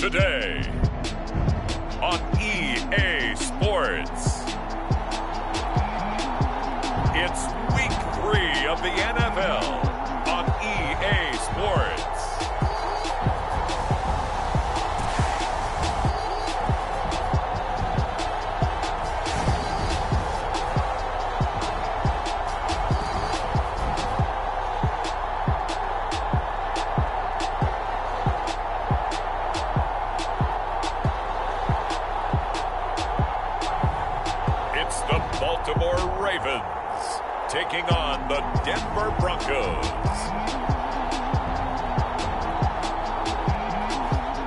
Today on EA Sports. It's week 3 of the NFL on EA Sports. Taking on the Denver Broncos.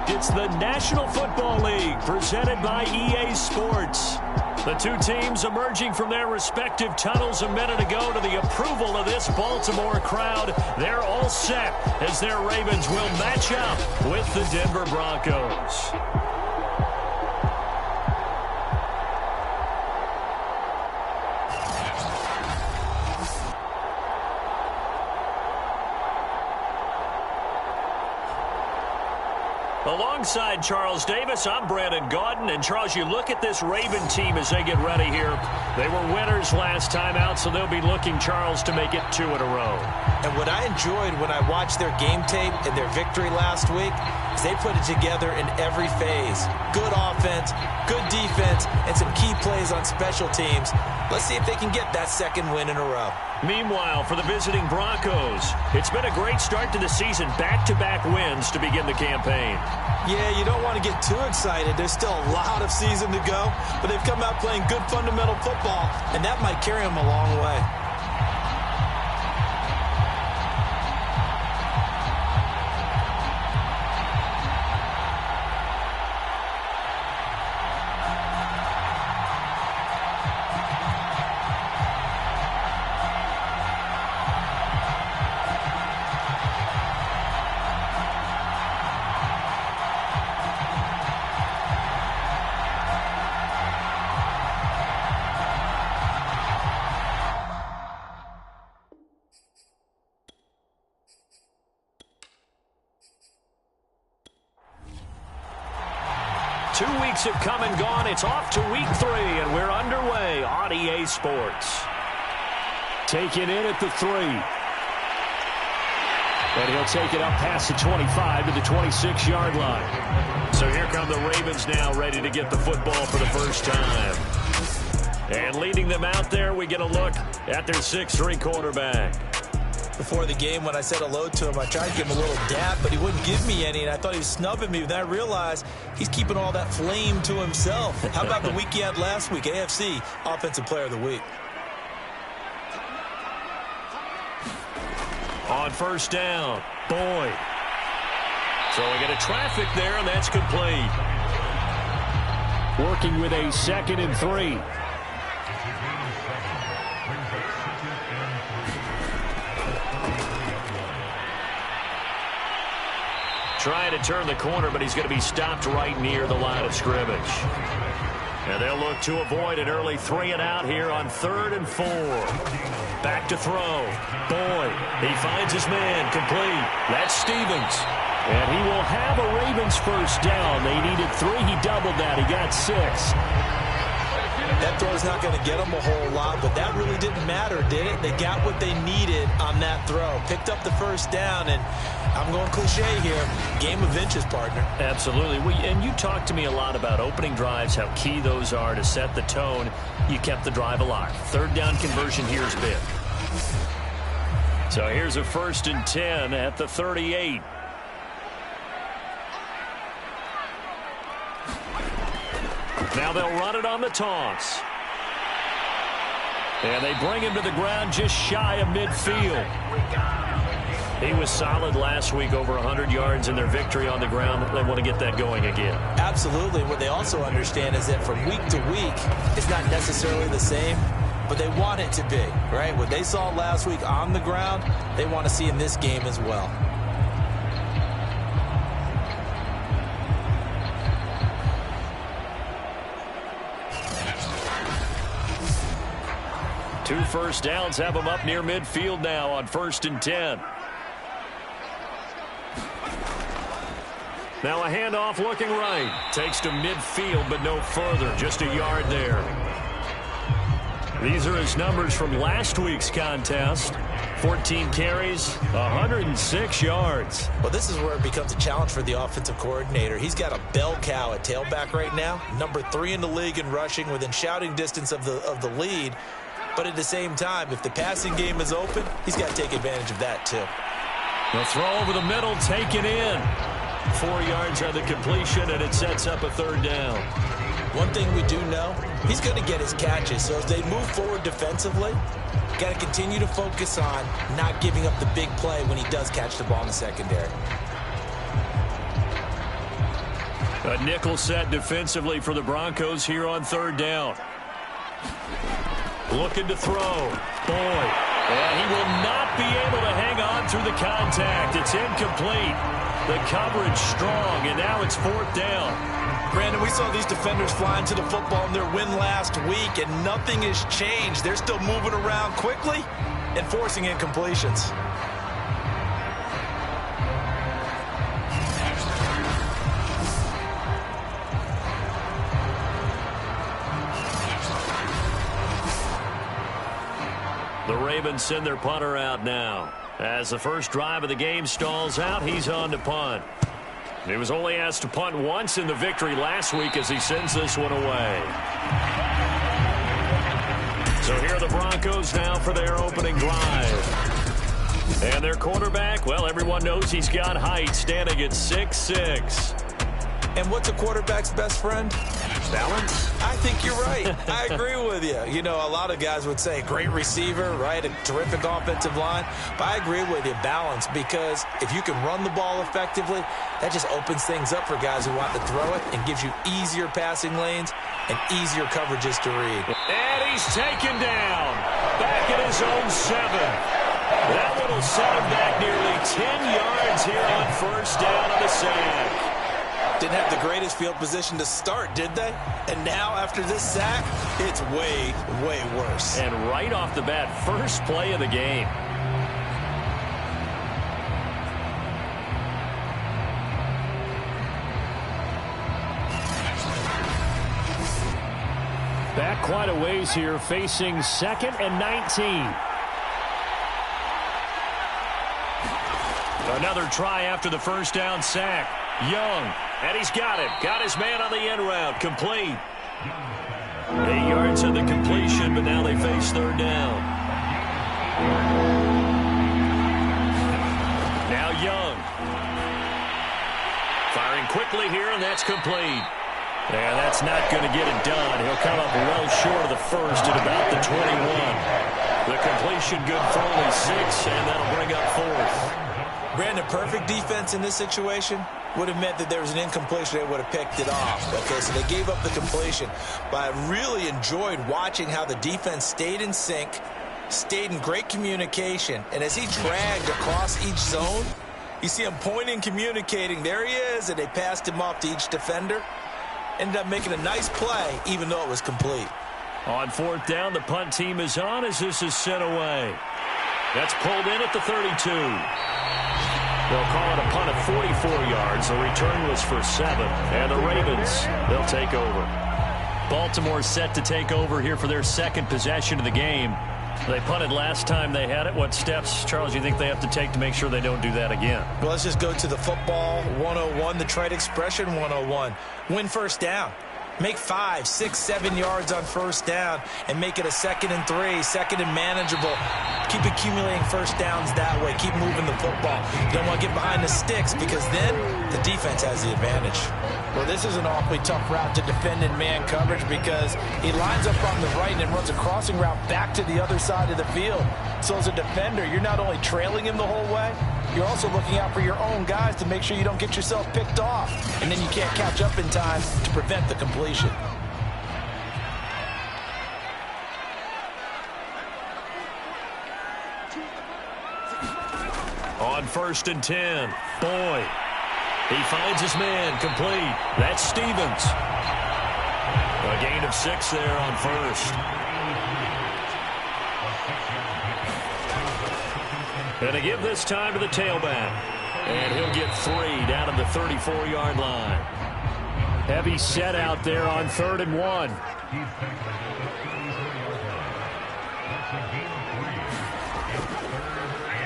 It's the National Football League presented by EA Sports. The two teams emerging from their respective tunnels a minute ago to the approval of this Baltimore crowd. They're all set as their Ravens will match up with the Denver Broncos. Alongside Charles Davis, I'm Brandon Gaudin. And Charles, you look at this Raven team as they get ready here. They were winners last time out, so they'll be looking, Charles, to make it 2 in a row. And what I enjoyed when I watched their game tape and their victory last week is they put it together in every phase. Good offense, good defense, and some key plays on special teams. Let's see if they can get that second win in a row. Meanwhile, for the visiting Broncos, it's been a great start to the season. Back-to-back wins to begin the campaign. Yeah, you don't want to get too excited. There's still a lot of season to go, but they've come out playing good fundamental football, and that might carry them a long way. Have come and gone. It's off to week 3, and we're underway on EA Sports. Taken in at the 3. And he'll take it up past the 25 to the 26-yard line. So here come the Ravens now, ready to get the football for the first time. And leading them out there, we get a look at their 6'3 quarterback. Before the game, when I said hello to him, I tried to give him a little dap, but he wouldn't give me any, and I thought he was snubbing me. But then I realized he's keeping all that flame to himself. How about the week he had last week? AFC Offensive Player of the Week. On first down, Boyd. Throwing into traffic there, and that's complete. Working with a 2nd and 3. Trying to turn the corner, but he's going to be stopped right near the line of scrimmage. And they'll look to avoid an early 3 and out here on 3rd and 4. Back to throw. Boyd, he finds his man, complete. That's Stevens. And he will have a Ravens first down. They needed 3. He doubled that. He got 6. That throw's not going to get them a whole lot, but that really didn't matter, did it? They got what they needed on that throw. Picked up the first down, and I'm going cliche here. Game of inches, partner. Absolutely. And you talked to me a lot about opening drives, how key those are to set the tone. You kept the drive alive. 3rd down conversion here is big. So here's a 1st and 10 at the 38. Now they'll run it on the toss. And they bring him to the ground just shy of midfield. He was solid last week, over 100 yards in their victory on the ground. They want to get that going again. Absolutely. What they also understand is that from week to week, it's not necessarily the same, but they want it to be, right? What they saw last week on the ground, they want to see in this game as well. Two first downs have them up near midfield now on 1st and 10. Now a handoff looking right. Takes to midfield, but no further. Just a yard there. These are his numbers from last week's contest. 14 carries, 106 yards. Well, this is where it becomes a challenge for the offensive coordinator. He's got a bell cow at tailback right now. Number 3 in the league in rushing, within shouting distance of the lead. But at the same time, if the passing game is open, he's got to take advantage of that too. The throw over the middle, taken in. 4 yards on the completion, and it sets up a third down. One thing we do know, he's going to get his catches. So as they move forward defensively, got to continue to focus on not giving up the big play when he does catch the ball in the secondary. A nickel set defensively for the Broncos here on third down. Looking to throw. Boyd. And he will not be able to hang on through the contact. It's incomplete. The coverage strong, and now it's fourth down. Brandon, we saw these defenders flying to the football in their win last week, and nothing has changed. They're still moving around quickly and forcing incompletions. The Ravens send their punter out now. As the first drive of the game stalls out, he's on to punt. He was only asked to punt once in the victory last week as he sends this one away. So here are the Broncos now for their opening drive. And their quarterback, well, everyone knows he's got height, standing at 6'6". And what's a quarterback's best friend? Balance? I think you're right. I agree with you. You know, a lot of guys would say great receiver, right? A terrific offensive line. But I agree with you, balance, because if you can run the ball effectively, that just opens things up for guys who want to throw it and gives you easier passing lanes and easier coverages to read. And he's taken down. Back at his own 7. That one will set him back nearly 10 yards here on first down on the sack. Didn't have the greatest field position to start, did they? And now, after this sack, it's way, way worse. And right off the bat, first play of the game. Back quite a ways here, facing 2nd and 19. Another try after the first down sack. Young, and he's got it. Got his man on the end route. Complete. 8 yards on the completion, but now they face third down. Now Young. Firing quickly here, and that's complete. And that's not going to get it done. He'll come up well short of the first at about the 21. The completion good for only 6, and that'll bring up fourth. Brandon, perfect defense in this situation would have meant that there was an incompletion. They would have picked it off. Okay, so they gave up the completion. But I really enjoyed watching how the defense stayed in sync, stayed in great communication. And as he dragged across each zone, you see him pointing, communicating. There he is, and they passed him off to each defender. Ended up making a nice play, even though it was complete. On fourth down, the punt team is on as this is sent away. That's pulled in at the 32. They'll call it a punt of 44 yards. The return was for 7. And the Ravens, they'll take over. Baltimore set to take over here for their second possession of the game. They punted last time they had it. What steps, Charles, do you think they have to take to make sure they don't do that again? Well, let's just go to the football 101, the trade expression 101. Win first down. Make 5, 6, 7 yards on first down and make it a 2nd and 3, 2nd and manageable. Keep accumulating first downs that way. Keep moving the football. You don't want to get behind the sticks because then the defense has the advantage. Well, this is an awfully tough route to defend in man coverage because he lines up on the right and then runs a crossing route back to the other side of the field. So as a defender, you're not only trailing him the whole way, you're also looking out for your own guys to make sure you don't get yourself picked off. And then you can't catch up in time to prevent the completion. On 1st and 10, Boyd. He finds his man, complete. That's Stevens. A gain of 6 there on first. And to give this time to the tailback. And he'll get 3 down in the 34-yard line. Heavy set out there on 3rd and 1.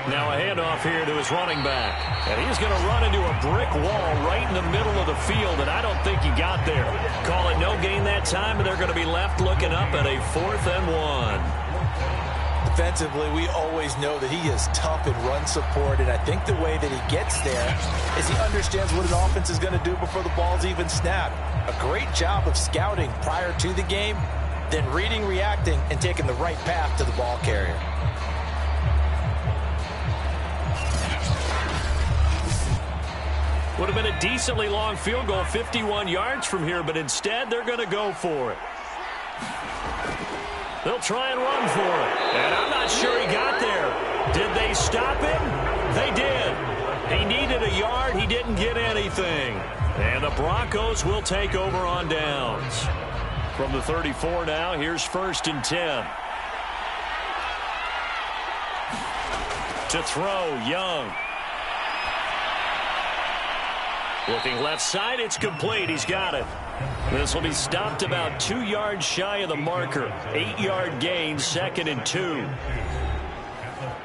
Now a handoff here to his running back. And he's going to run into a brick wall right in the middle of the field, and I don't think he got there. Call it no gain that time, and they're going to be left looking up at a 4th and 1. Defensively, we always know that he is tough in run support, and I think the way that he gets there is he understands what an offense is going to do before the ball's even snapped. A great job of scouting prior to the game, then reading, reacting, and taking the right path to the ball carrier. Would have been a decently long field goal, 51 yards from here, but instead they're going to go for it. They'll try and run for it. And I'm not sure he got there. Did they stop him? They did. He needed a yard. He didn't get anything. And the Broncos will take over on downs. From the 34 now, here's 1st and 10. To throw, Young. Looking left side, it's complete. He's got it. This will be stopped about 2 yards shy of the marker. 8-yard gain, 2nd and 2.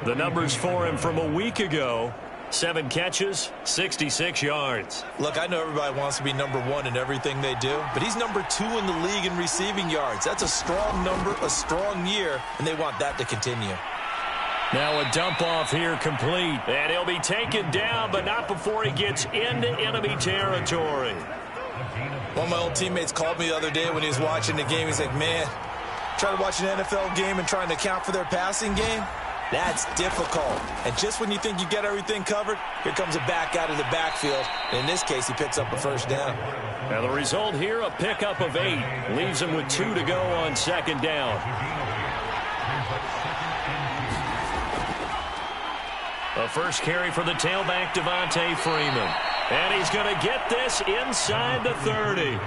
The numbers for him from a week ago: 7 catches, 66 yards. Look, I know everybody wants to be number 1 in everything they do, but he's number 2 in the league in receiving yards. That's a strong number, a strong year, and they want that to continue. Now a dump off here complete. And he'll be taken down, but not before he gets into enemy territory. One of my old teammates called me the other day when he was watching the game. He's like, man, trying to watch an NFL game and trying to account for their passing game? That's difficult. And just when you think you get everything covered, here comes a back out of the backfield. And in this case, he picks up a 1st down. Now the result here, a pickup of 8. Leaves him with 2 to go on 2nd down. A first carry for the tailback, Devontae Freeman. And he's going to get this inside the 30.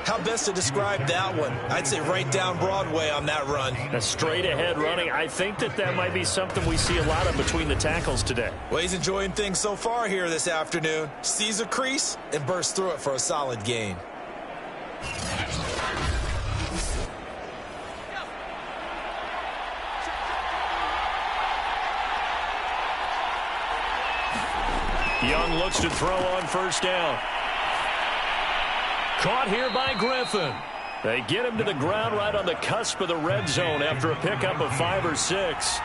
How best to describe that one? I'd say right down Broadway on that run. A straight-ahead running. I think that might be something we see a lot of between the tackles today. Well, he's enjoying things so far here this afternoon. Sees a crease and bursts through it for a solid gain. Young looks to throw on 1st down. Caught here by Griffin. They get him to the ground right on the cusp of the red zone after a pickup of 5 or 6.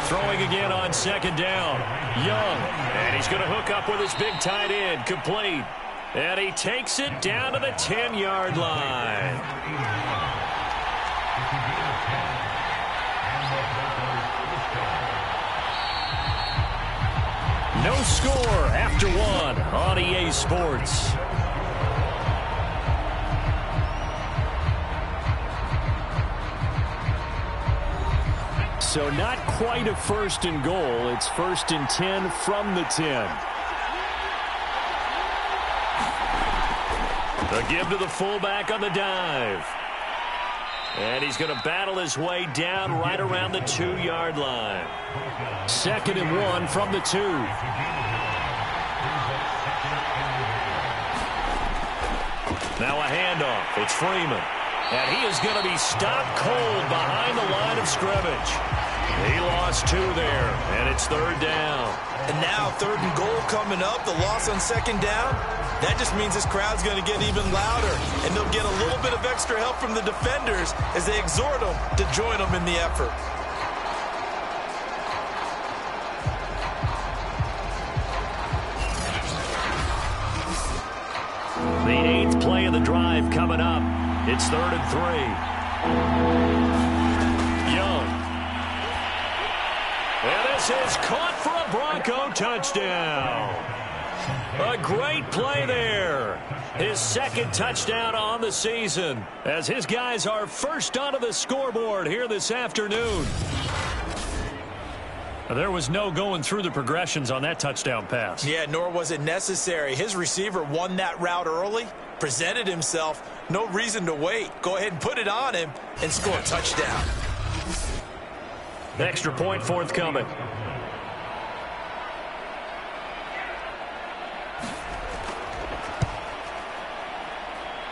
Throwing again on 2nd down. Young. And he's going to hook up with his big tight end. Complete. And he takes it down to the 10-yard line. No score after 1 on EA Sports. So not quite a 1st and goal. It's 1st and 10 from the 10. A give to the fullback on the dive. And he's going to battle his way down right around the 2-yard line. 2nd and 1 from the 2. Now a handoff. It's Freeman. And he is going to be stopped cold behind the line of scrimmage. He lost 2 there, and it's 3rd down. And now 3rd and goal coming up. The loss on 2nd down. That just means this crowd's going to get even louder, and they'll get a little bit of extra help from the defenders as they exhort them to join them in the effort. The 8th play of the drive coming up. It's 3rd and 3. Young. And this is caught for a Bronco touchdown. A great play there. His 2nd touchdown on the season as his guys are first onto the scoreboard here this afternoon. There was no going through the progressions on that touchdown pass. Yeah, nor was it necessary. His receiver won that route early, presented himself. No reason to wait. Go ahead and put it on him and score a touchdown. Extra point forthcoming.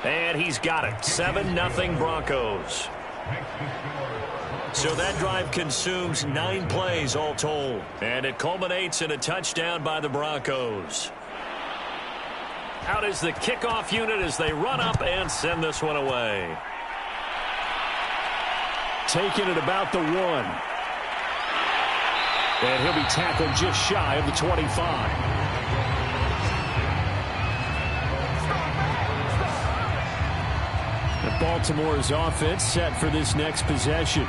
And he's got it. 7-0 Broncos. So that drive consumes 9 plays all told. And it culminates in a touchdown by the Broncos. Out is the kickoff unit as they run up and send this one away. Taking it about the 1. And he'll be tackled just shy of the 25. Baltimore's offense set for this next possession.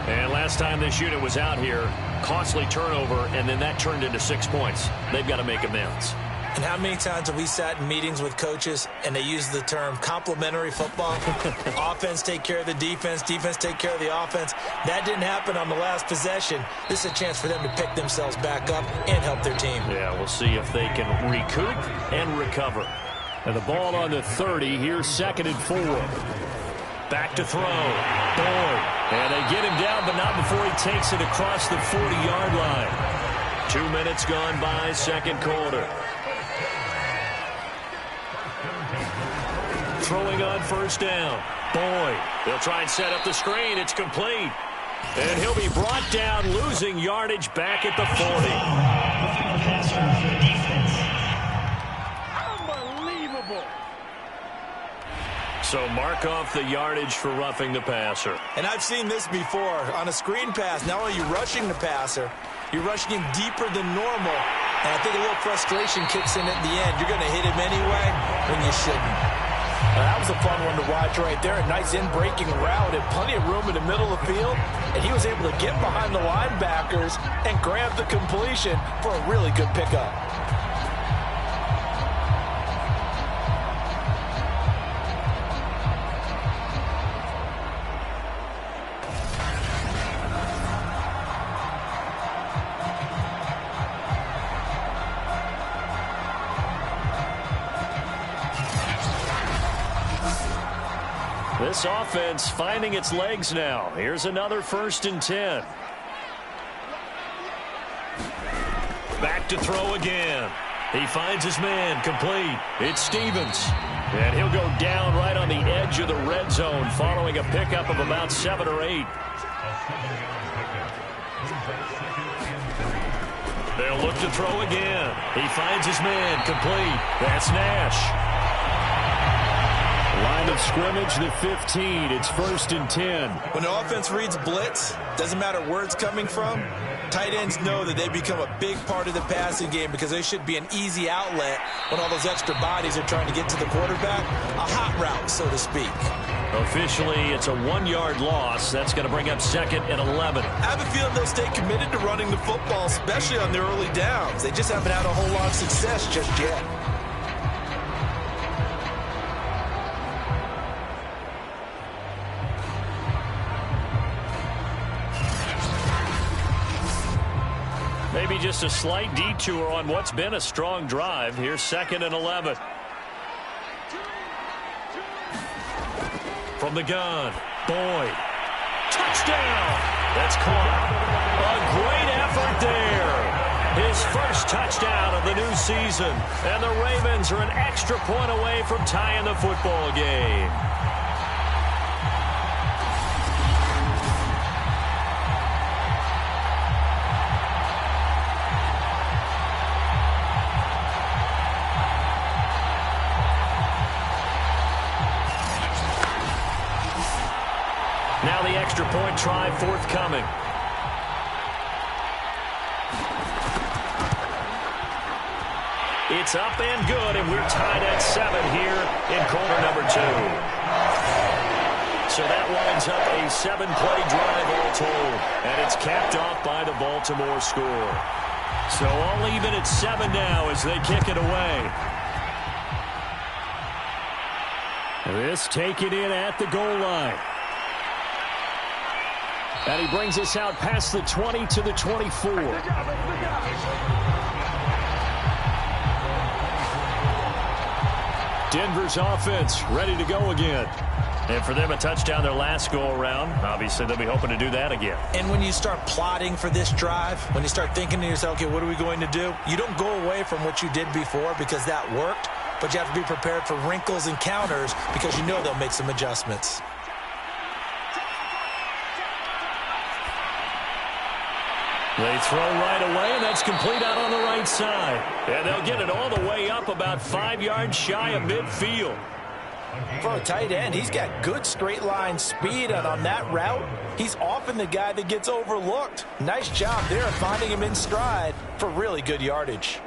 And last time this unit was out here, costly turnover, and then that turned into 6 points. They've got to make amends. And how many times have we sat in meetings with coaches and they use the term complementary football? Offense take care of the defense, defense take care of the offense. That didn't happen on the last possession. This is a chance for them to pick themselves back up and help their team. Yeah, we'll see if they can recoup and recover. And the ball on the 30, here's 2nd and 4. Back to throw. Boyd. And they get him down, but not before he takes it across the 40-yard line. 2 minutes gone by, second quarter. Throwing on first down. Boyd. They'll try and set up the screen. It's complete. And he'll be brought down, losing yardage back at the 40. So mark off the yardage for roughing the passer. And I've seen this before. On a screen pass, not only are you rushing the passer, you're rushing him deeper than normal. And I think a little frustration kicks in at the end. You're going to hit him anyway when you shouldn't. That was a fun one to watch right there. A nice in-breaking route and plenty of room in the middle of the field. And he was able to get behind the linebackers and grab the completion for a really good pickup. This offense finding its legs now. Here's another 1st and 10. Back to throw again. He finds his man, complete. It's Stevens. And he'll go down right on the edge of the red zone following a pickup of about 7 or 8. They'll look to throw again. He finds his man, complete. That's Nash. Line of scrimmage, the 15. It's 1st and 10. When the offense reads blitz, doesn't matter where it's coming from, tight ends know that they become a big part of the passing game because they should be an easy outlet when all those extra bodies are trying to get to the quarterback. A hot route, so to speak. Officially, it's a 1-yard loss. That's going to bring up 2nd and 11. I have a feeling they'll stay committed to running the football, especially on their early downs. They just haven't had a whole lot of success just yet. Maybe just a slight detour on what's been a strong drive. Here's 2nd and 11. From the gun, Boyd. Touchdown! That's caught. A great effort there. His first touchdown of the new season. And the Ravens are an extra point away from tying the football game. Now the extra point try forthcoming. It's up and good, and we're tied at 7 here in quarter number 2. So that winds up a 7-play drive all told, and it's capped off by the Baltimore score. So all even at 7 now as they kick it away. This taken in at the goal line. And he brings us out past the 20 to the 24. Denver's offense ready to go again. And for them, a touchdown their last go-around. Obviously, they'll be hoping to do that again. And when you start plotting for this drive, when you start thinking to yourself, okay, what are we going to do? You don't go away from what you did before because that worked. but you have to be prepared for wrinkles and counters because you know they'll make some adjustments. They throw right away, and that's complete out on the right side. And they'll get it all the way up about 5 yards shy of midfield. For a tight end, he's got good straight line speed, and on that route, he's often the guy that gets overlooked. Nice job there finding him in stride for really good yardage.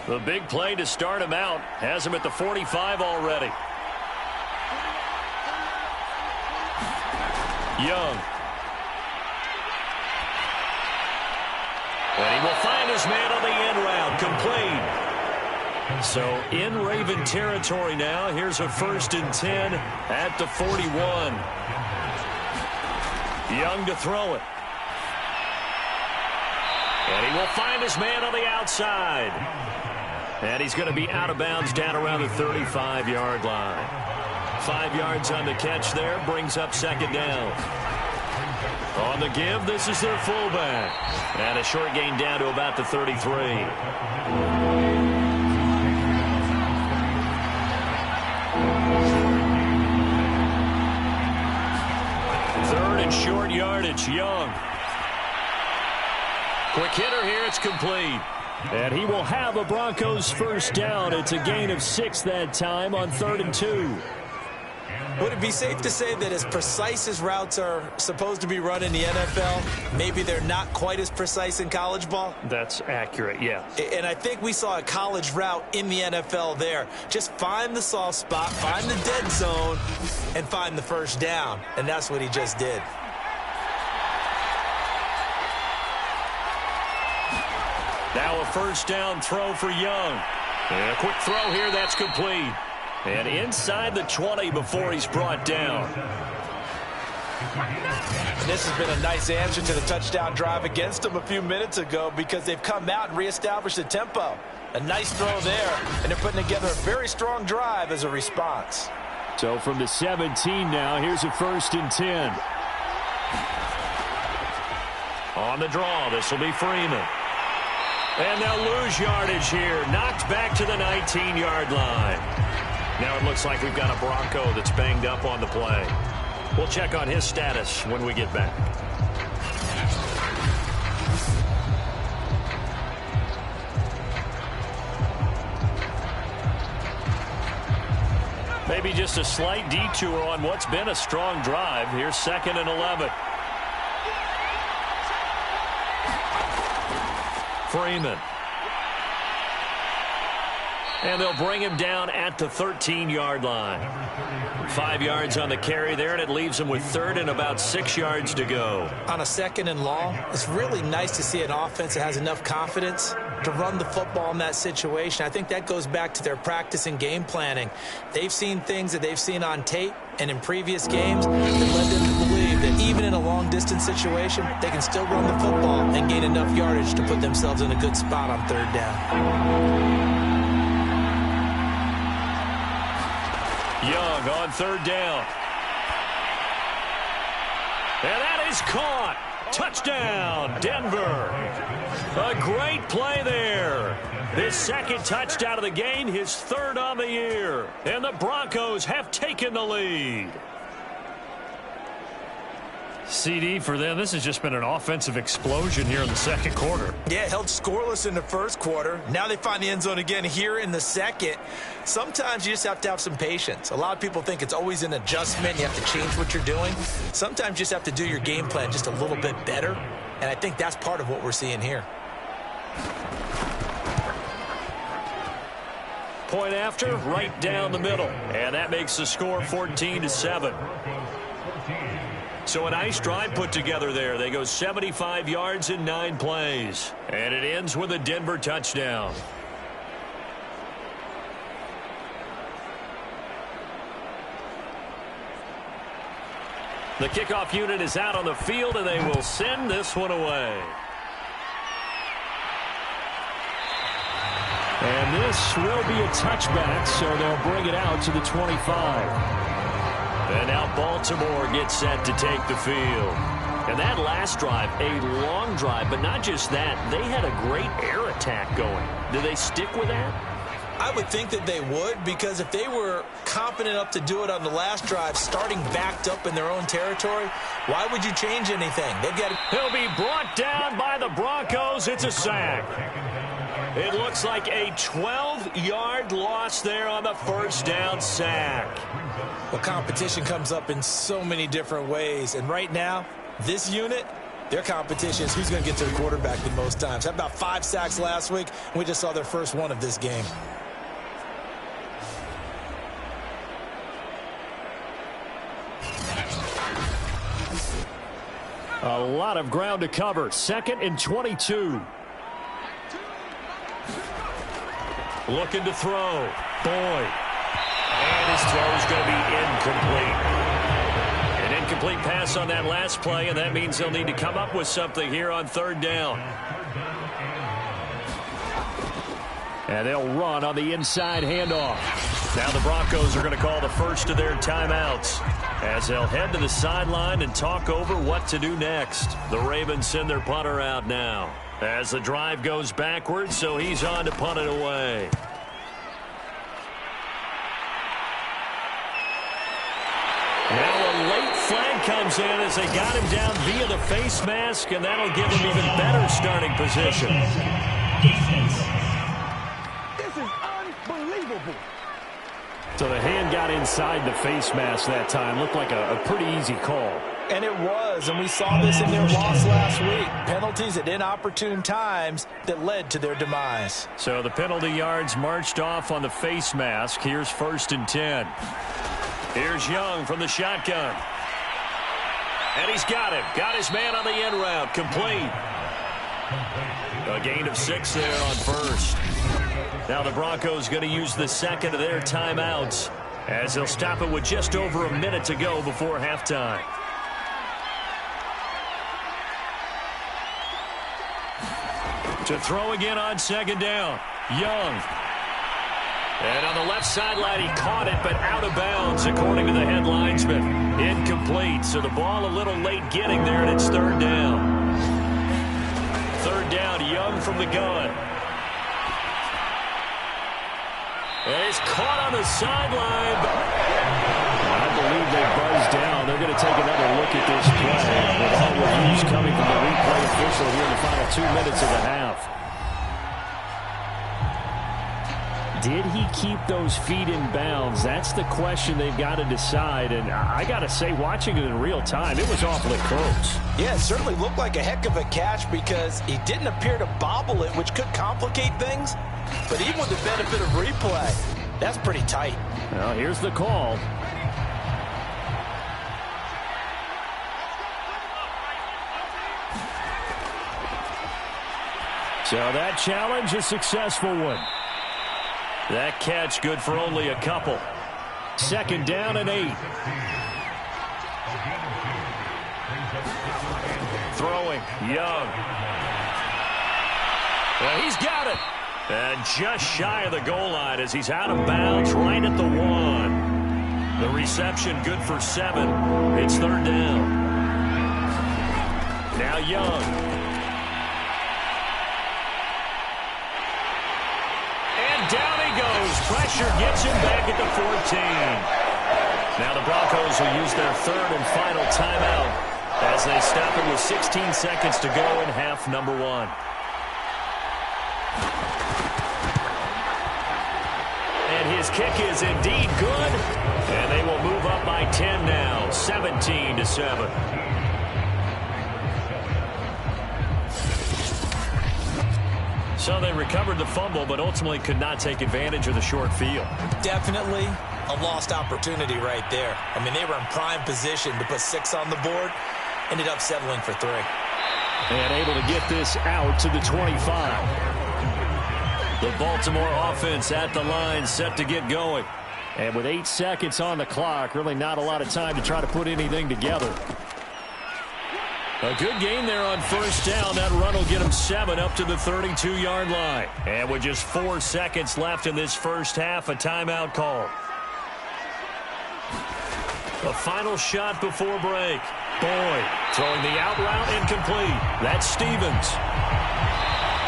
The big play to start him out has him at the 45 already. Young. And he will find his man on the end route, complete. So in Raven territory now. Here's a 1st and 10 at the 41. Young to throw it. And he will find his man on the outside. And he's going to be out of bounds down around the 35-yard line. 5 yards on the catch there, brings up 2nd down. On the give, this is their fullback. And a short gain down to about the 33. 3rd and short yardage, Young. Quick hitter here, it's complete. And he will have a Broncos 1st down. It's a gain of 6 that time on 3rd and 2. Would it be safe to say that as precise as routes are supposed to be run in the NFL, maybe they're not quite as precise in college ball? That's accurate, yeah. And I think we saw a college route in the NFL there. Just find the soft spot, find the dead zone, and find the 1st down. And that's what he just did. Now a 1st down throw for Young. And a quick throw here, that's complete. And inside the 20 before he's brought down. This has been a nice answer to the touchdown drive against them a few minutes ago because they've come out and reestablished the tempo. A nice throw there, and they're putting together a very strong drive as a response. So from the 17 now, here's a 1st and 10. On the draw, this will be Freeman. And they'll lose yardage here. Knocked back to the 19-yard line. Now it looks like we've got a Bronco that's banged up on the play. We'll check on his status when we get back. Maybe just a slight detour on what's been a strong drive. Here's 2nd and 11. Freeman. And they'll bring him down at the 13-yard line. 5 yards on the carry there, and it leaves him with 3rd and about 6 yards to go. On a 2nd and long, it's really nice to see an offense that has enough confidence to run the football in that situation. I think that goes back to their practice and game planning. They've seen things that they've seen on tape and in previous games that led them to believe that even in a long-distance situation, they can still run the football and gain enough yardage to put themselves in a good spot on 3rd down. Young on 3rd down. And that is caught. Touchdown, Denver. A great play there. His 2nd touchdown of the game, his 3rd on the year. And the Broncos have taken the lead. CD for them, this has just been an offensive explosion here in the 2nd quarter. Yeah, held scoreless in the 1st quarter. Now they find the end zone again here in the 2nd. Sometimes you just have to have some patience. A lot of people think it's always an adjustment. You have to change what you're doing. Sometimes you just have to do your game plan just a little bit better. And I think that's part of what we're seeing here. Point after, right down the middle. And that makes the score 14-7. So a nice drive put together there. They go 75 yards in 9 plays. And it ends with a Denver touchdown. The kickoff unit is out on the field, and they will send this one away. And this will be a touchback, so they'll bring it out to the 25. And now Baltimore gets set to take the field. And that last drive, a long drive, but not just that. They had a great air attack going. Do they stick with that? I would think that they would, because if they were competent enough to do it on the last drive, starting backed up in their own territory, why would you change anything? They've got to... He'll be brought down by the Broncos. It's a sack. It looks like a 12-yard loss there on the first down sack. Well, competition comes up in so many different ways, and right now, this unit, their competition is who's going to get to the quarterback the most times. How about 5 sacks last week? We just saw their first one of this game. A lot of ground to cover. 2nd and 22. Looking to throw. Boyd. And his throw is going to be incomplete. An incomplete pass on that last play, and that means they'll need to come up with something here on 3rd down. And they'll run on the inside handoff. Now the Broncos are going to call the first of their timeouts as they'll head to the sideline and talk over what to do next. The Ravens send their punter out now as the drive goes backwards, so he's on to punt it away. Now a late flag comes in as they got him down via the face mask, and that'll give him even better starting position. This is unbelievable. So the hand got inside the face mask that time. Looked like a pretty easy call. And it was, and we saw this in their loss last week. Penalties at inopportune times that led to their demise. So the penalty yards marched off on the face mask. Here's 1st and 10. Here's Young from the shotgun. And he's got him. Got his man on the end route. Complete. A gain of 6 there on 1st. Now the Broncos going to use the 2nd of their timeouts as they'll stop it with just over a minute to go before halftime. To throw again on 2nd down. Young. And on the left sideline, he caught it, but out of bounds, according to the head linesman. Incomplete, so the ball a little late getting there, and it's 3rd down. 3rd down, Young from the gun. And he's caught on the sideline. I believe they buzzed down. They're going to take another look at this play with all reviews coming from the replay official here in the final 2 minutes of the half. Did he keep those feet in bounds? That's the question they've got to decide. And I got to say, watching it in real time, it was awfully close. Yeah, it certainly looked like a heck of a catch because he didn't appear to bobble it, which could complicate things. But even with the benefit of replay, that's pretty tight. Well, here's the call. So that challenge, a successful one. That catch good for only a couple. 2nd down and 8. Throwing, Young. Well, he's got it. And just shy of the goal line as he's out of bounds right at the 1. The reception good for 7. It's 3rd down. Now Young. Down he goes. Pressure gets him back at the 14. Now the Broncos will use their 3rd and final timeout as they stop it with 16 seconds to go in half number 1. And his kick is indeed good. And they will move up by 10 now, 17-7. So they recovered the fumble, but ultimately could not take advantage of the short field. Definitely a lost opportunity right there. I mean, they were in prime position to put 6 on the board. Ended up settling for 3. And able to get this out to the 25. The Baltimore offense at the line, set to get going. And with 8 seconds on the clock, really not a lot of time to try to put anything together. A good game there on 1st down. That run will get him 7 up to the 32-yard line. And with just 4 seconds left in this first half, a timeout call. A final shot before break. Boyd throwing the out route incomplete. That's Stevens.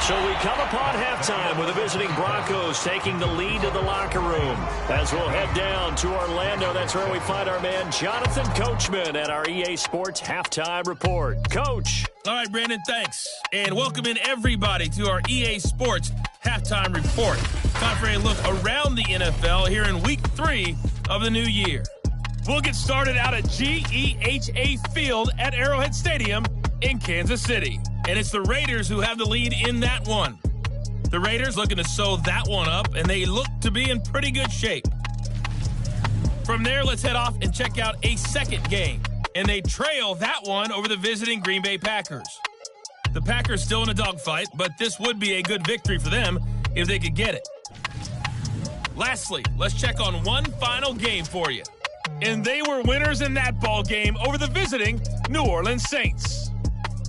So we come upon halftime with the visiting Broncos taking the lead to the locker room. As we'll head down to Orlando, that's where we find our man Jonathan Coachman at our EA Sports Halftime Report. Coach. All right, Brandon, thanks. And welcome in everybody to our EA Sports Halftime Report. Time for a look around the NFL here in Week 3 of the new year. We'll get started out at GEHA Field at Arrowhead Stadium in Kansas City. And it's the Raiders who have the lead in that one. The Raiders looking to sew that one up, and they look to be in pretty good shape. From there, let's head off and check out a second game. And they trail that one over the visiting Green Bay Packers. The Packers still in a dogfight, but this would be a good victory for them if they could get it. Lastly, let's check on one final game for you. And they were winners in that ball game over the visiting New Orleans Saints.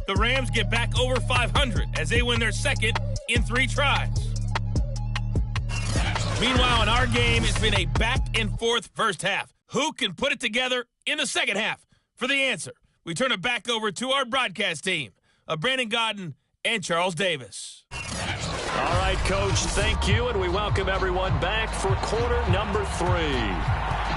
The Rams get back over 500 as they win their second in 3 tries. Meanwhile, in our game, it's been a back-and-forth first half. Who can put it together in the second half? For the answer, we turn it back over to our broadcast team of Brandon Godden and Charles Davis. All right, Coach, thank you, and we welcome everyone back for quarter number 3.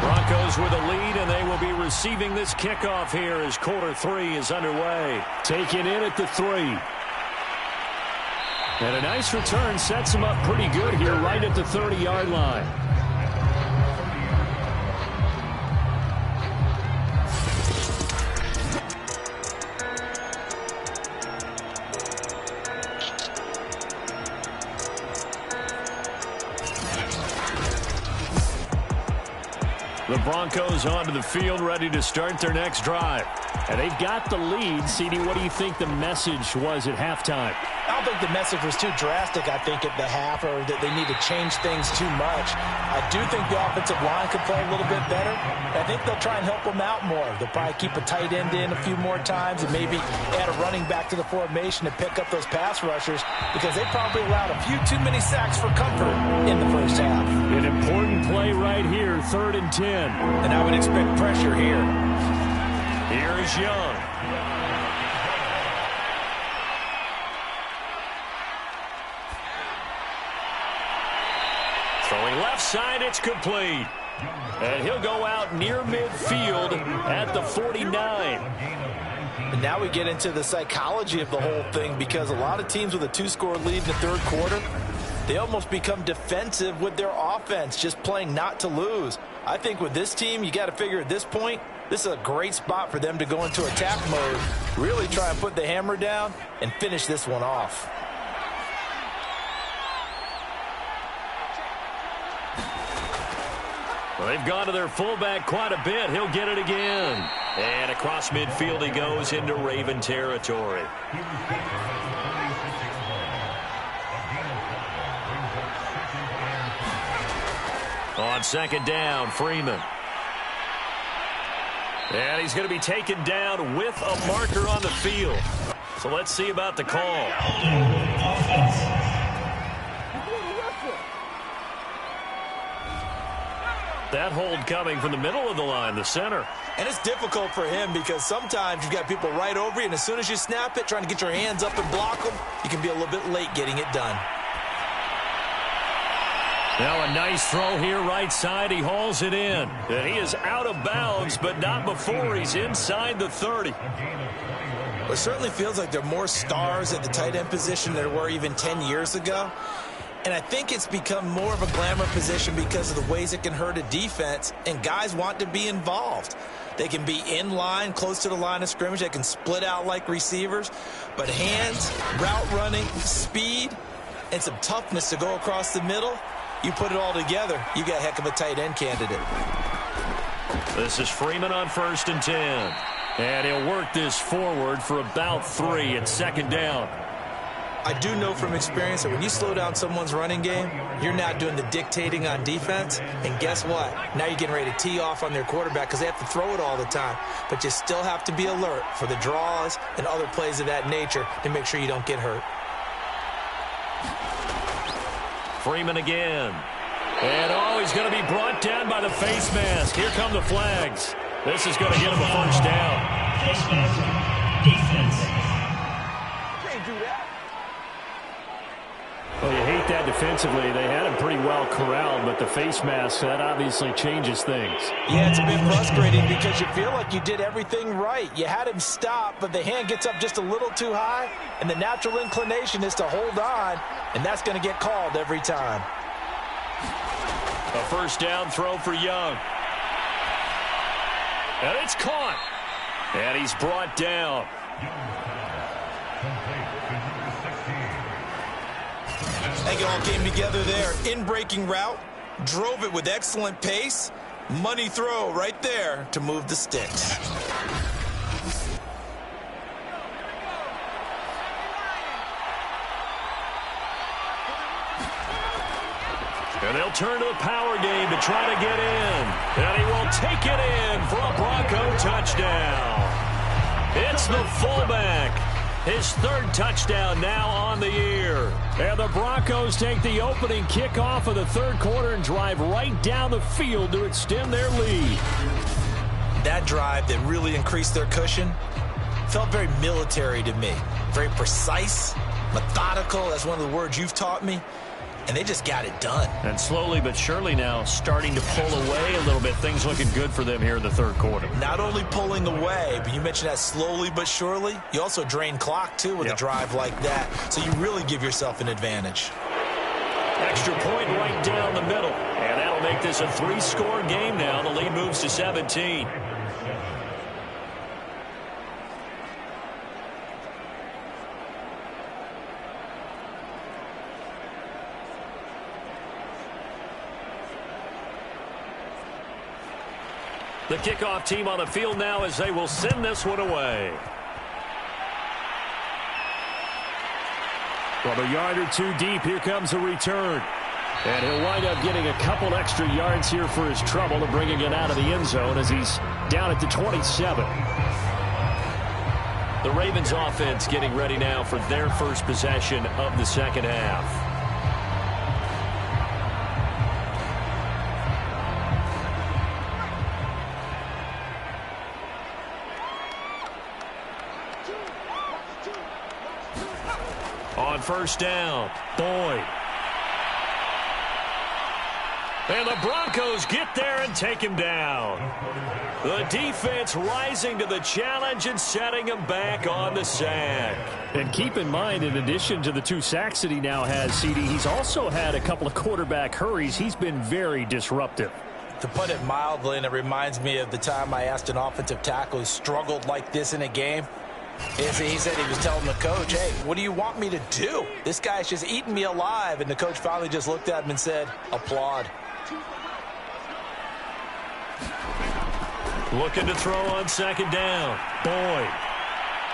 Broncos with a lead, and they will be receiving this kickoff here as quarter 3 is underway. Taking in at the 3. And a nice return sets them up pretty good here right at the 30-yard line. The Broncos onto the field, ready to start their next drive. And they've got the lead. CD, what do you think the message was at halftime? I don't think the message was too drastic, I think, at the half, or that they need to change things too much. I do think the offensive line could play a little bit better. I think they'll try and help them out more. They'll probably keep a tight end in a few more times and maybe add a running back to the formation to pick up those pass rushers, because they probably allowed a few too many sacks for comfort in the first half. An important play right here, 3rd and 10. And I would expect pressure here. Here is Young. Throwing left side, it's complete. And he'll go out near midfield at the 49. And now we get into the psychology of the whole thing, because a lot of teams with a 2-score lead in the third quarter, they almost become defensive with their offense, just playing not to lose. I think with this team, you got to figure at this point, this is a great spot for them to go into attack mode, really try and put the hammer down and finish this one off. Well, they've gone to their fullback quite a bit. He'll get it again. And across midfield he goes into Raven territory. On second down, Freeman. And he's going to be taken down with a marker on the field. So let's see about the call. That hold coming from the middle of the line, the center. And it's difficult for him because sometimes you've got people right over you, and as soon as you snap it, trying to get your hands up and block them, you can be a little bit late getting it done. Now a nice throw here right side. He hauls it in. And he is out of bounds, but not before he's inside the 30. Well, it certainly feels like there are more stars at the tight end position than there were even 10 years ago. And I think it's become more of a glamour position because of the ways it can hurt a defense, and guys want to be involved. They can be in line, close to the line of scrimmage. They can split out like receivers. But hands, route running, speed, and some toughness to go across the middle, you put it all together, you got a heck of a tight end candidate. This is Freeman on 1st and 10. And he'll work this forward for about 3 at second down. I do know from experience that when you slow down someone's running game, you're not doing the dictating on defense. And guess what? Now you're getting ready to tee off on their quarterback because they have to throw it all the time. But you still have to be alert for the draws and other plays of that nature to make sure you don't get hurt. Freeman again. And, he's going to be brought down by the face mask. Here come the flags. This is going to get him a first down. Defense. Can't do that. Well, you hate that defensively. They had him pretty well corralled, but the face mask, that obviously changes things. Yeah, it's a bit frustrating because you feel like you did everything right. You had him stop, but the hand gets up just a little too high, and the natural inclination is to hold on, and that's going to get called every time. A first down throw for Young. And it's caught. And he's brought down. They all came together there. In-breaking route. Drove it with excellent pace. Money throw right there to move the sticks. And they'll turn to the power game to try to get in. And he will take it in for a Bronco touchdown. It's the fullback. His third touchdown now on the year. And the Broncos take the opening kickoff of the third quarter and drive right down the field to extend their lead. That drive that really increased their cushion felt very military to me. Very precise, methodical. That's one of the words you've taught me. And they just got it done. And slowly but surely now starting to pull away a little bit. Things looking good for them here in the third quarter. Not only pulling away, but you mentioned that slowly but surely. You also drain clock, too, with a drive like that. So you really give yourself an advantage. Extra point right down the middle. And that'll make this a 3-score game now. The lead moves to 17. The kickoff team on the field now as they will send this one away. From a yard or two deep, here comes a return. And he'll wind up getting a couple extra yards here for his trouble and bringing it out of the end zone as he's down at the 27. The Ravens offense getting ready now for their first possession of the second half. On first down, Boyd. And the Broncos get there and take him down. The defense rising to the challenge and setting him back on the sack. And keep in mind, in addition to the 2 sacks that he now has, CD, he's also had a couple of quarterback hurries. He's been very disruptive. To put it mildly, and it reminds me of the time I asked an offensive tackle who struggled like this in a game. He said he was telling the coach, hey, what do you want me to do? This guy's just eating me alive. And the coach finally just looked at him and said, applaud. Looking to throw on second down. Boyd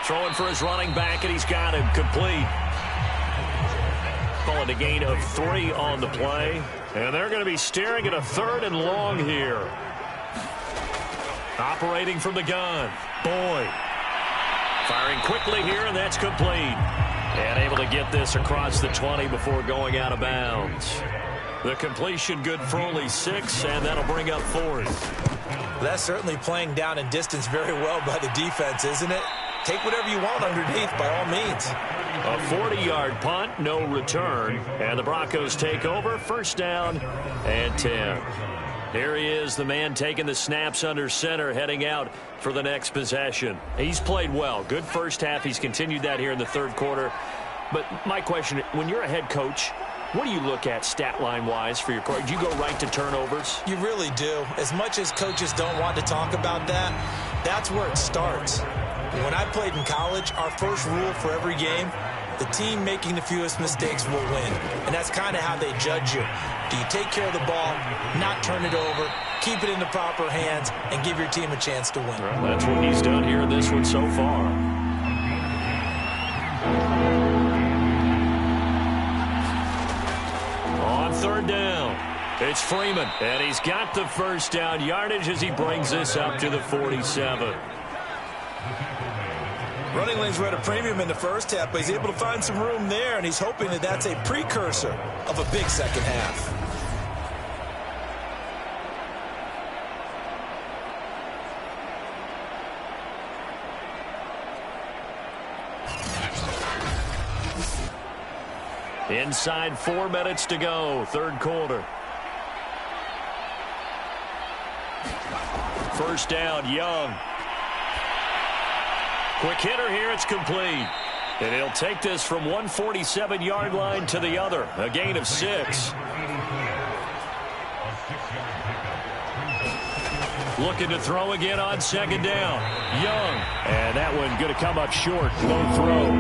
throwing for his running back, and he's got him complete. Calling a gain of 3 on the play. And they're going to be staring at a 3rd and long here. Operating from the gun. Boyd. Firing quickly here, and that's complete. And able to get this across the 20 before going out of bounds. The completion good for only 6, and that'll bring up 4th. That's certainly playing down in distance very well by the defense, isn't it? Take whatever you want underneath by all means. A 40-yard punt, no return. And the Broncos take over, first down and 10. Here he is, the man taking the snaps under center, heading out for the next possession. He's played well. Good first half. He's continued that here in the third quarter. But my question, when you're a head coach, what do you look at stat line-wise for your coach? Do you go right to turnovers? You really do. As much as coaches don't want to talk about that, that's where it starts. When I played in college, our first rule for every game, the team making the fewest mistakes will win. And that's kind of how they judge you. Do you take care of the ball, not turn it over, keep it in the proper hands, and give your team a chance to win? Well, that's what he's done here in this one so far. On third down, it's Freeman. And he's got the first down yardage as he brings this up to the 47. Running lanes were at a premium in the first half, but he's able to find some room there, and he's hoping that that's a precursor of a big second half. Inside 4 minutes to go, third quarter. First down, Young. Quick hitter here, it's complete. And he'll take this from 147-yard line to the other, a gain of 6. Looking to throw again on second down. Young. And that one going to come up short. Low throw.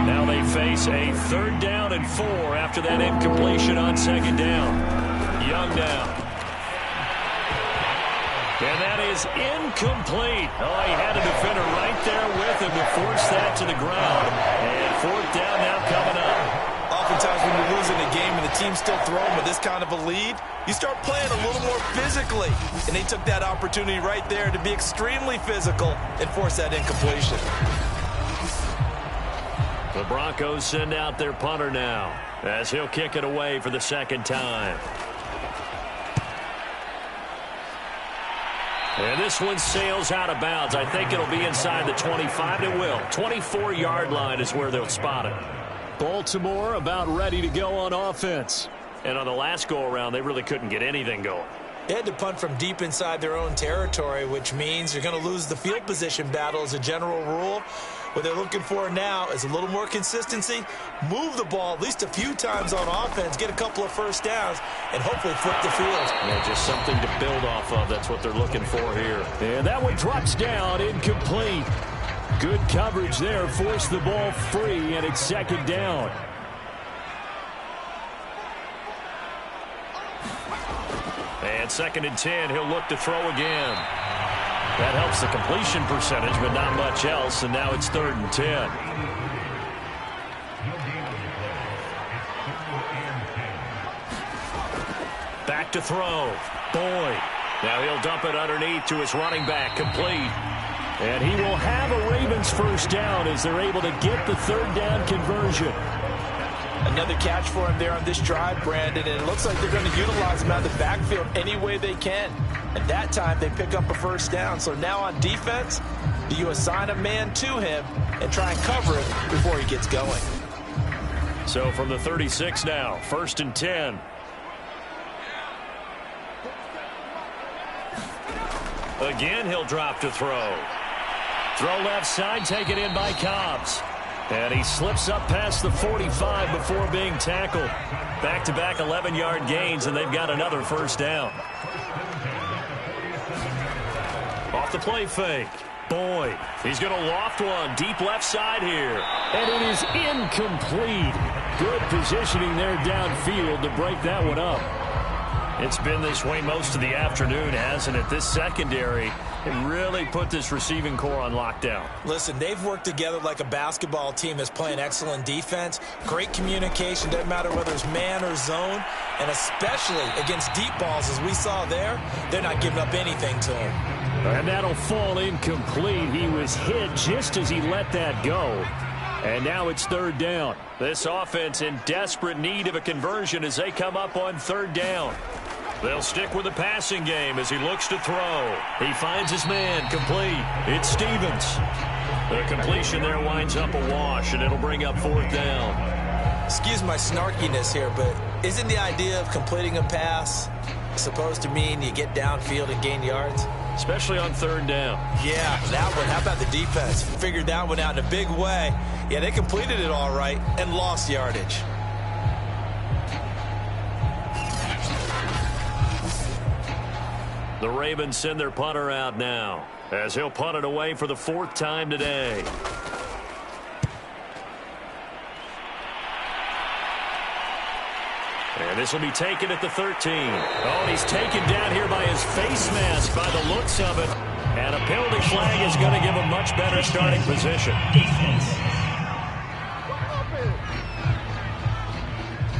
Now they face a 3rd down and 4 after that incompletion on second down. Young now. And that is incomplete. Oh, he had a defender right there with him to force that to the ground. And 4th down now coming up. Oftentimes when you're losing a game and the team's still throwing with this kind of a lead, you start playing a little more physically. And they took that opportunity right there to be extremely physical and force that incompletion. The Broncos send out their punter now as he'll kick it away for the 2nd time. And this one sails out of bounds. I think it'll be inside the 25. It will. 24-yard line is where they'll spot it. Baltimore about ready to go on offense. And on the last go-around, they really couldn't get anything going. They had to punt from deep inside their own territory, which means you're going to lose the field position battle as a general rule. What they're looking for now is a little more consistency, move the ball at least a few times on offense, get a couple of first downs, and hopefully flip the field. Yeah, just something to build off of. That's what they're looking for here. And that one drops down, incomplete. Good coverage there, forced the ball free, and it's 2nd down. And 2nd and 10, he'll look to throw again. That helps the completion percentage, but not much else, and now it's 3rd and 10. Back to throw. Boyd. Now he'll dump it underneath to his running back, complete. And he will have a Ravens 1st down as they're able to get the 3rd down conversion. Another catch for him there on this drive, Brandon, and it looks like they're going to utilize him out of the backfield any way they can. And that time they pick up a 1st down. So now on defense, do you assign a man to him and try and cover it before he gets going? So from the 36 now, 1st and 10. Again, he'll drop to throw. Throw left side, taken in by Cobbs. And he slips up past the 45 before being tackled. Back-to-back 11-yard gains, and they've got another 1st down. Off the play fake. Boyd. He's going to loft one deep left side here. And it is incomplete. Good positioning there downfield to break that one up. It's been this way most of the afternoon, hasn't it? This secondary, it really put this receiving core on lockdown. Listen, they've worked together like a basketball team that's playing excellent defense. Great communication, doesn't matter whether it's man or zone. And especially against deep balls, as we saw there, they're not giving up anything to him. And that'll fall incomplete. He was hit just as he let that go. And now it's 3rd down. This offense in desperate need of a conversion as they come up on 3rd down. They'll stick with the passing game as he looks to throw. He finds his man, complete. It's Stevens. The completion there winds up a wash, and it'll bring up 4th down. Excuse my snarkiness here, but isn't the idea of completing a pass supposed to mean you get downfield and gain yards? Especially on 3rd down. Yeah, that one. How about the defense? Figured that one out in a big way. Yeah, they completed it all right and lost yardage. The Ravens send their punter out now as he'll punt it away for the 4th time today. And this will be taken at the 13. Oh, and he's taken down here by his face mask by the looks of it. And a penalty flag is going to give him much better starting position.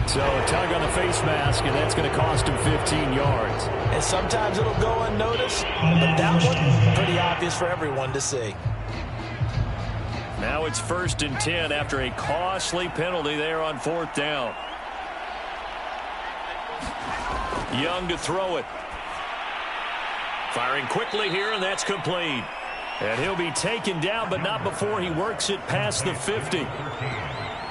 So a tug on the face mask, and that's going to cost him 15 yards. And sometimes it'll go unnoticed, but that one, pretty obvious for everyone to see. Now it's 1st and 10 after a costly penalty there on 4th down. Young to throw it. Firing quickly here, and that's complete. And he'll be taken down, but not before he works it past the 50.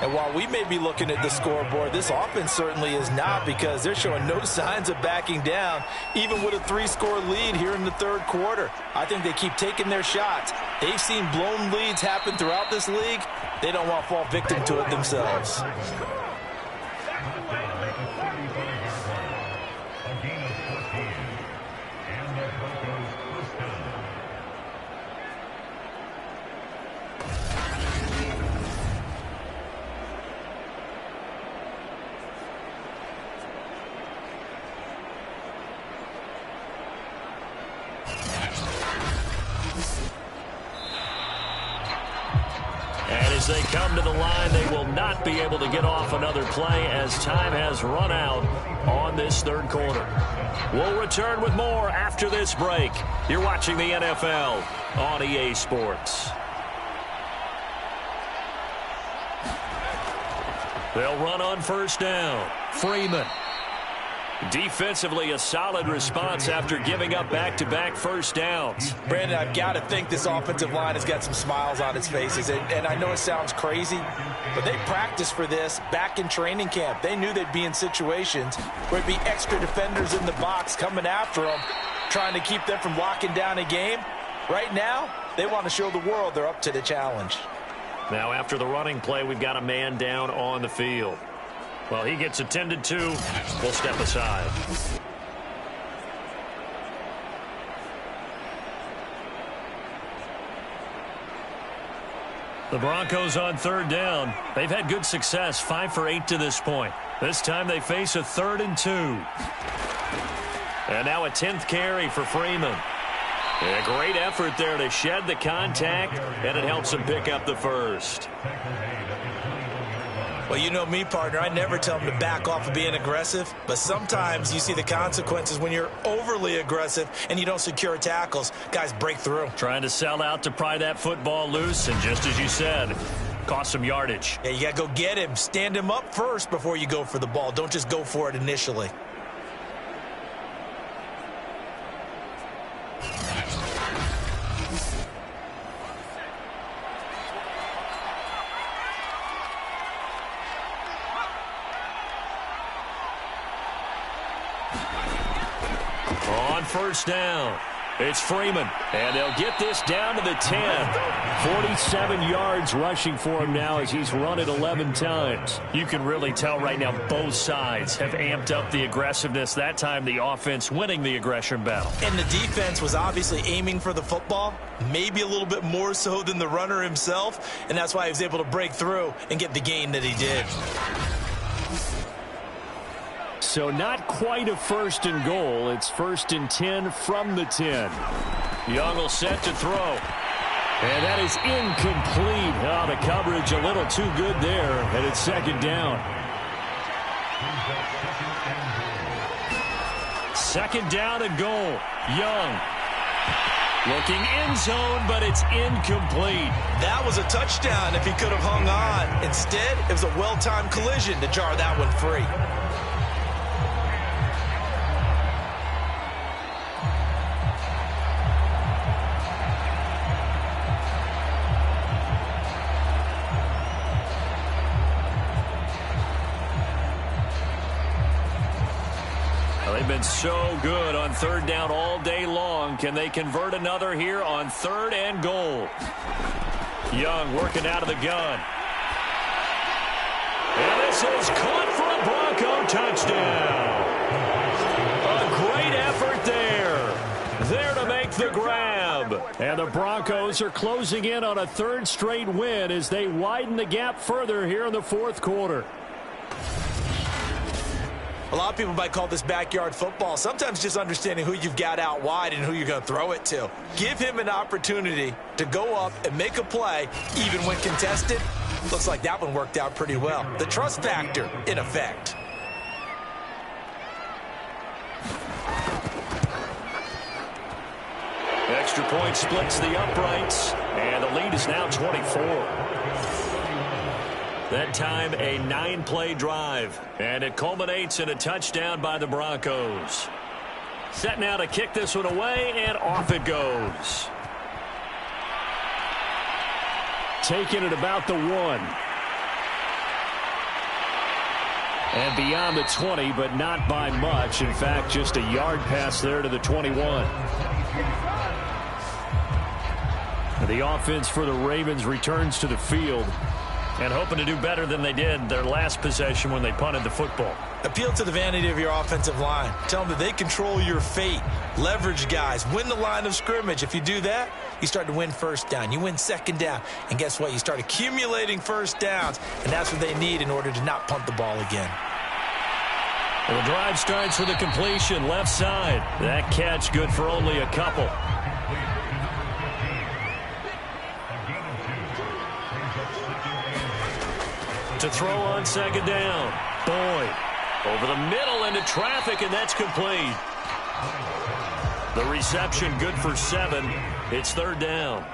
And while we may be looking at the scoreboard, this offense certainly is not, because they're showing no signs of backing down, even with a 3-score lead here in the third quarter. I think they keep taking their shots. They've seen blown leads happen throughout this league. They don't want to fall victim to it themselves. As they come to the line, they will not be able to get off another play as time has run out on this third quarter. We'll return with more after this break. You're watching the NFL on EA Sports. They'll run on first down. Freeman. Defensively, a solid response after giving up back-to-back first downs. Brandon, I've got to think this offensive line has got some smiles on its faces. And I know it sounds crazy, but they practiced for this back in training camp. They knew they'd be in situations where it'd be extra defenders in the box coming after them, trying to keep them from locking down a game. Right now, they want to show the world they're up to the challenge. Now, after the running play, we've got a man down on the field. Well, he gets attended to. We'll step aside. The Broncos on third down. They've had good success, 5 for 8 to this point. This time they face a 3rd and 2. And now a 10th carry for Freeman. A great effort there to shed the contact, and it helps him pick up the first. Well, you know me, partner. I never tell them to back off of being aggressive, but sometimes you see the consequences when you're overly aggressive and you don't secure tackles. Guys break through. Trying to sell out to pry that football loose, and just as you said, cost some yardage. Yeah, you got to go get him. Stand him up first before you go for the ball. Don't just go for it initially. On first down, it's Freeman, and they'll get this down to the 10. 47 yards rushing for him now as he's run it 11 times. You can really tell right now both sides have amped up the aggressiveness. That time the offense winning the aggression battle. And the defense was obviously aiming for the football, maybe a little bit more so than the runner himself, and that's why he was able to break through and get the gain that he did. So not quite a 1st and goal. It's 1st and 10 from the 10. Young will set to throw. And that is incomplete. Oh, the coverage a little too good there, and it's 2nd down. 2nd down and goal. Young. Looking end zone, but it's incomplete. That was a touchdown if he could have hung on. Instead, it was a well-timed collision to jar that one free. They've been so good on 3rd down all day long. Can they convert another here on 3rd and goal? Young working out of the gun. And this is caught for a Bronco touchdown. A great effort there. There to make the grab. And the Broncos are closing in on a 3rd straight win as they widen the gap further here in the 4th quarter. A lot of people might call this backyard football. Sometimes just understanding who you've got out wide and who you're going to throw it to. Give him an opportunity to go up and make a play, even when contested. Looks like that one worked out pretty well. The trust factor, in effect. Extra point splits the uprights, and the lead is now 24. That time, a 9-play drive, and it culminates in a touchdown by the Broncos. Set now to kick this one away, and off it goes. Taken at about the 1. And beyond the 20, but not by much. In fact, just a yard pass there to the 21. The offense for the Ravens returns to the field and hoping to do better than they did their last possession when they punted the football. Appeal to the vanity of your offensive line. Tell them that they control your fate. Leverage guys. Win the line of scrimmage. If you do that, you start to win first down. You win second down. And guess what? You start accumulating first downs. And that's what they need in order to not punt the ball again. Well, the drive starts with a completion left side. That catch good for only a couple. To throw on second down. Boyd over the middle into traffic, and that's complete. The reception good for 7. It's third down.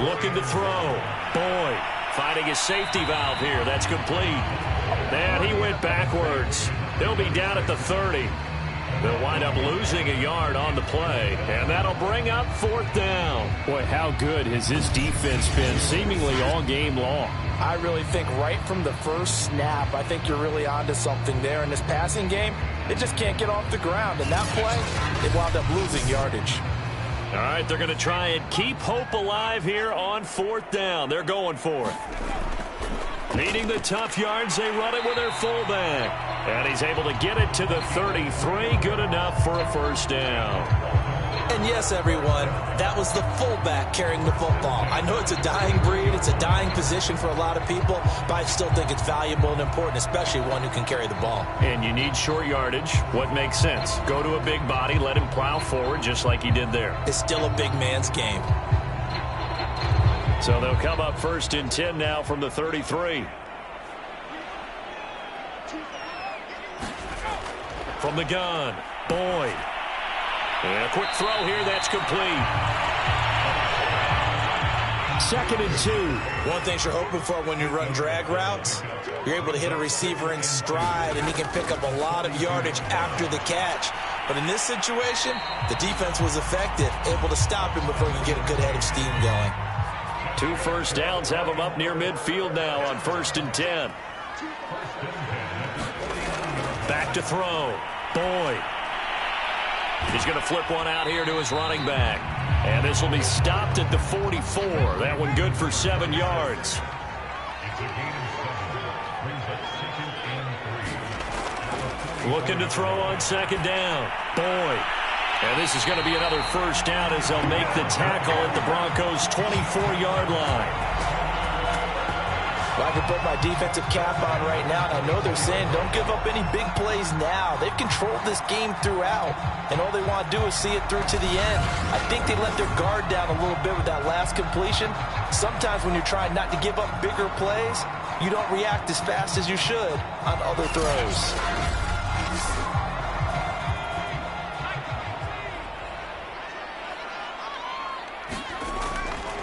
Looking to throw. Boyd finding his safety valve here. That's complete. And he went backwards. They'll be down at the 30. They'll wind up losing a yard on the play, and that'll bring up fourth down. Boy, how good has his defense been seemingly all game long. I really think right from the first snap, I think you're really onto something there. In this passing game, they just can't get off the ground. And that play, they wound up losing yardage. All right, they're going to try and keep hope alive here on fourth down. They're going for it. Needing the tough yards, they run it with their fullback. And he's able to get it to the 33. Good enough for a first down. And yes, everyone, that was the fullback carrying the football. I know it's a dying breed. It's a dying position for a lot of people, but I still think it's valuable and important, especially one who can carry the ball. And you need short yardage. What makes sense? Go to a big body, let him plow forward just like he did there. It's still a big man's game. So they'll come up first and 10 now from the 33. From the gun, Boyd. And a quick throw here, that's complete. 2nd and 2. One thing you're hoping for when you run drag routes, you're able to hit a receiver in stride, and he can pick up a lot of yardage after the catch. But in this situation, the defense was effective, able to stop him before he could get a good head of steam going. 2 first downs have him up near midfield now on 1st and 10. Back to throw. Boyd. He's going to flip one out here to his running back. And this will be stopped at the 44. That one good for 7 yards. Looking to throw on second down. Boyd. And this is going to be another first down as they'll make the tackle at the Broncos' 24-yard line. Well, I can put my defensive cap on right now, and I know they're saying don't give up any big plays now. They've controlled this game throughout, and all they want to do is see it through to the end. I think they let their guard down a little bit with that last completion. Sometimes when you're trying not to give up bigger plays, you don't react as fast as you should on other throws.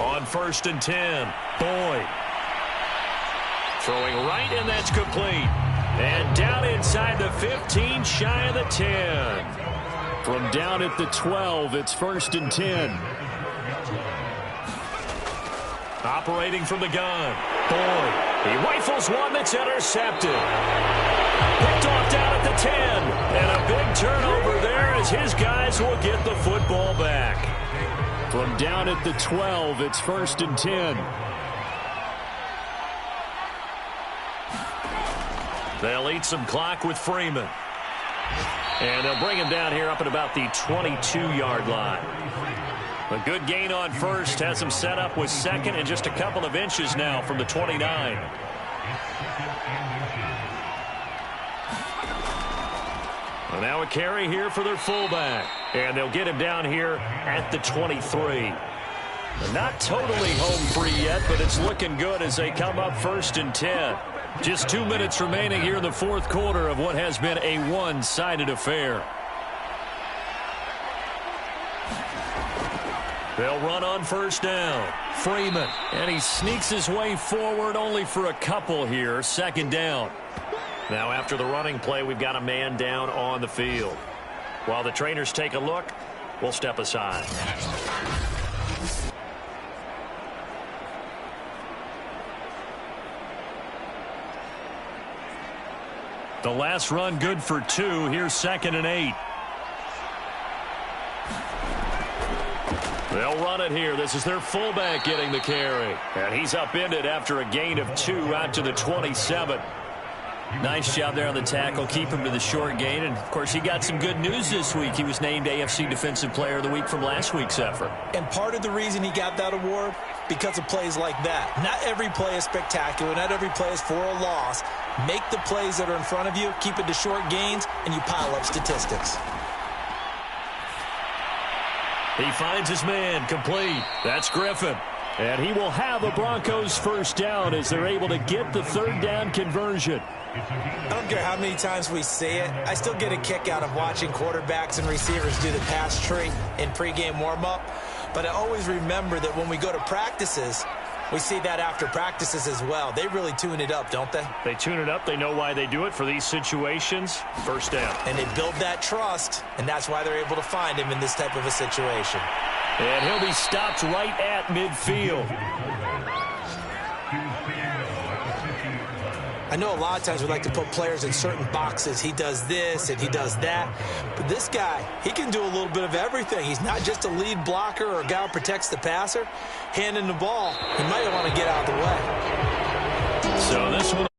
On 1st and 10, Boyd. Throwing right, and that's complete. And down inside the 15, shy of the 10. From down at the 12, it's 1st and 10. Operating from the gun. Boyd. He rifles one that's intercepted. Picked off down at the 10. And a big turnover there as his guys will get the football back. From down at the 12, it's 1st and 10. They'll eat some clock with Freeman. And they'll bring him down here up at about the 22-yard line. A good gain on first has him set up with second and just a couple of inches now from the 29. Well, now a carry here for their fullback. And they'll get him down here at the 23. Not totally home free yet, but it's looking good as they come up 1st and 10. Just 2 minutes remaining here in the fourth quarter of what has been a one-sided affair. They'll run on first down. Freeman, and he sneaks his way forward only for a couple here. 2nd down. Now after the running play, we've got a man down on the field. While the trainers take a look, we'll step aside. The last run good for 2. Here's 2nd and 8. They'll run it here. This is their fullback getting the carry. And he's upended after a gain of 2 out to the 27. Nice job there on the tackle. Keep him to the short gain. And, of course, he got some good news this week. He was named AFC Defensive Player of the Week from last week's effort. And part of the reason he got that award, because of plays like that. Not every play is spectacular. Not every play is for a loss. Make the plays that are in front of you, keep it to short gains, and you pile up statistics. He finds his man, complete. That's Griffin. And he will have a Broncos first down as they're able to get the 3rd down conversion. I don't care how many times we say it. I still get a kick out of watching quarterbacks and receivers do the pass tree in pregame warm-up. But I always remember that when we go to practices, we see that after practices as well. They really tune it up, don't they? They tune it up. They know why they do it for these situations. First down. And they build that trust, and that's why they're able to find him in this type of a situation. And he'll be stopped right at midfield. I know a lot of times we like to put players in certain boxes. He does this and he does that. But this guy, he can do a little bit of everything. He's not just a lead blocker or a guy who protects the passer. Handing the ball, he might want to get out of the way. So this one.